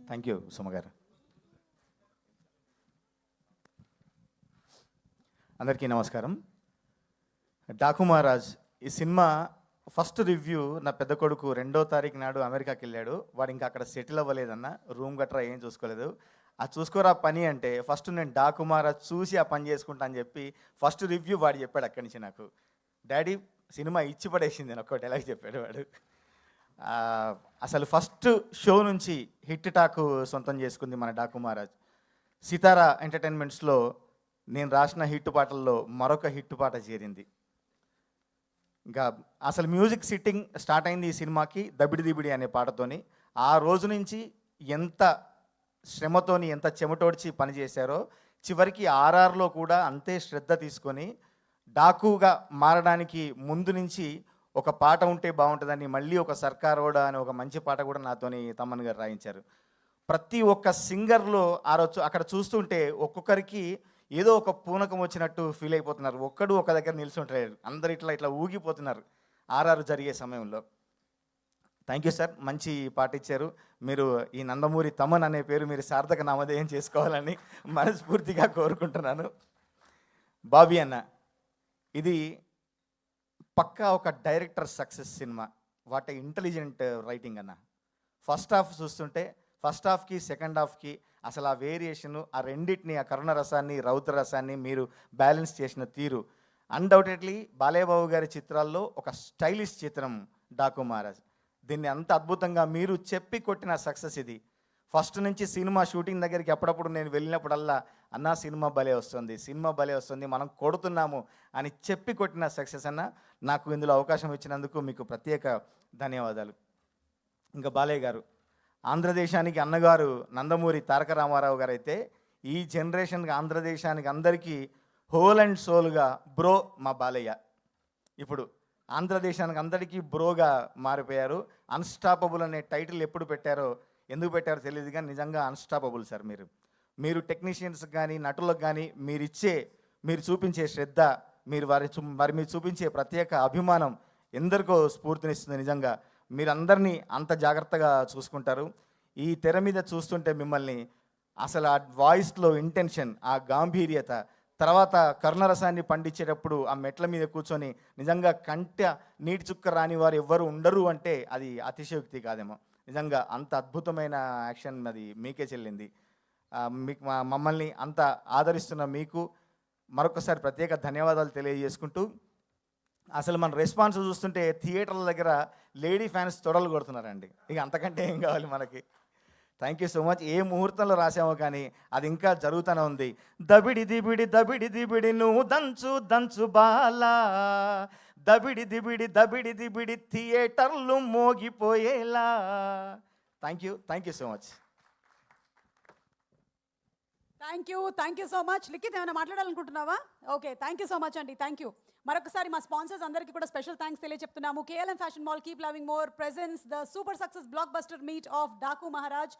Thank you Suma గారు. అందరికీ నమస్కారం. డాకు మహారాజ్ ఈ సినిమా ఫస్ట్ రివ్యూ నా పెద్ద కొడుకు 2వ తారీఖు నాడు అమెరికాకి వెళ్ళాడు. వాడు ఇంకా అక్కడ సెటిల్ అవ్వలేదన్న, రూమ్ గట్రా ఏం చూసుకోలేదు. ఆ చూసుకోరా పని అంటే ఫస్ట్ నేను డాకు మహారాజ్ చూసి ఆ పని చేసుకుంటా అని చెప్పి ఫస్ట్ రివ్యూ వాడు చెప్పాడు. అక్కడి నుంచి నాకు డాడీ సినిమా ఇచ్చి పడేసింది అని ఒక్క డైలాగ్ చెప్పాడు వాడు. అసలు ఫస్ట్ షో నుంచి హిట్ టాకు సొంతం చేసుకుంది మన డాకు మహారాజ్. సితారా ఎంటర్టైన్మెంట్స్లో నేను రాసిన హిట్ పాటల్లో మరొక హిట్ పాట చేరింది. ఇంకా అసలు మ్యూజిక్ సిట్టింగ్ స్టార్ట్ అయింది ఈ సినిమాకి దబిడి దిబిడి అనే పాటతోని. ఆ రోజు నుంచి ఎంత శ్రమతోని ఎంత చెమటోడ్చి పనిచేశారో చివరికి ఆర్ఆర్లో కూడా అంతే శ్రద్ధ తీసుకొని డాకుగా మారడానికి ముందు నుంచి ఒక పాట ఉంటే బాగుంటుందని మళ్ళీ ఒక సర్కారోడా అనే ఒక మంచి పాట కూడా నాతోని తమ్మన్ గారు రాయించారు. ప్రతి ఒక్క సింగర్లో ఆ రోజు అక్కడ చూస్తుంటే ఒక్కొక్కరికి ఏదో ఒక పూనకం వచ్చినట్టు ఫీల్ అయిపోతున్నారు. ఒక్కడు ఒక దగ్గర నిల్చుంటారు, అందరు ఇట్లా ఊగిపోతున్నారు ఆర్ఆర్ జరిగే సమయంలో. థ్యాంక్ యూ సార్, మంచి పాట ఇచ్చారు. మీరు ఈ నందమూరి తమన్ అనే పేరు మీరు సార్థక నామధేయం చేసుకోవాలని మనస్ఫూర్తిగా కోరుకుంటున్నాను. బాబీ అన్న, ఇది పక్కా ఒక director success cinema. What intelligent writing అన్న. ఫస్ట్ హాఫ్ చూస్తుంటే ఫస్ట్ హాఫ్కి సెకండ్ హాఫ్కి అసలు ఆ వేరియేషను, ఆ రెండింటిని, ఆ కరుణ రసాన్ని రౌద్ర రసాన్ని మీరు బ్యాలెన్స్ చేసిన తీరు అన్డౌటెడ్లీ బాలయ్యబాబు గారి చిత్రాల్లో ఒక స్టైలిష్ చిత్రం డాకు మహారాజ్. దీన్ని అంత అద్భుతంగా మీరు చెప్పి కొట్టిన సక్సెస్ ఇది. ఫస్ట్ నుంచి సినిమా షూటింగ్ దగ్గరికి అప్పుడప్పుడు నేను వెళ్ళినప్పుడల్లా అన్నా సినిమా భలే వస్తుంది, సినిమా భలే వస్తుంది, మనం కొడుతున్నాము అని చెప్పి కొట్టిన సక్సెస్ అన్న. నాకు ఇందులో అవకాశం ఇచ్చినందుకు మీకు ప్రత్యేక ధన్యవాదాలు. ఇంకా బాలయ్య గారు, ఆంధ్రదేశానికి అన్నగారు నందమూరి తారక రామారావు గారు అయితే ఈ జనరేషన్కి ఆంధ్రదేశానికి అందరికీ హోల్ అండ్ సోల్గా బ్రో మా బాలయ్య. ఇప్పుడు ఆంధ్రదేశానికి అందరికీ బ్రోగా మారిపోయారు. అన్స్టాపబుల్ అనే టైటిల్ ఎప్పుడు పెట్టారో ఎందుకు పెట్టారో తెలియదు కానీ నిజంగా అన్స్టాపబుల్ సార్. మీరు టెక్నీషియన్స్ కానీ నటులకు కానీ మీరు చూపించే శ్రద్ధ, వారి మీద చూపించే ప్రత్యేక అభిమానం ఎందరికో స్ఫూర్తినిస్తుంది. నిజంగా మీరందరినీ అంత జాగ్రత్తగా చూసుకుంటారు. ఈ తెర మీద చూస్తుంటే మిమ్మల్ని అసలు ఆ వాయిస్లో ఇంటెన్షన్, ఆ గాంభీర్యత, తర్వాత కరుణరసాన్ని పండించేటప్పుడు ఆ మెట్ల మీద కూర్చొని నిజంగా నీటి చుక్క రాని వారు ఎవ్వరు ఉండరు అంటే అది అతిశయోక్తి కాదేమో. నిజంగా అంత అద్భుతమైన యాక్షన్ అది మీకే చెల్లింది. మీకు మమ్మల్ని అంత ఆదరిస్తున్న మీకు మరొకసారి ప్రత్యేక ధన్యవాదాలు తెలియజేసుకుంటూ, అసలు మన రెస్పాన్స్ చూస్తుంటే థియేటర్ల దగ్గర లేడీ ఫ్యాన్స్ తొడలు కొడుతున్నారండి. ఇక అంతకంటే ఏం కావాలి మనకి. Thank you so much. ఏ ముహూర్తంలో రాసామో కానీ అది ఇంకా జరుగుతూనే ఉంది. దబిడి దిబిడి దబిడి దిబిడి నువ్వు దంచు దంచు బాలా, దబిడి దిబిడి దబిడి దిబిడి థియేటర్లు మోగిపోయేలా. Thank you so much. Thank you so much. Likhith ఏమైనా మాట్లాడాలనుకుంటున్నావా? Okay, thank you so much అండి. Thank you. మరొకసారి మా స్పాన్సర్స్ అందరికీ కూడా స్పెషల్ థ్యాంక్స్ తెలియజెప్తున్నాము. KLM fashion mall, keep loving more, presents the super success blockbuster meet of Daaku Maharaj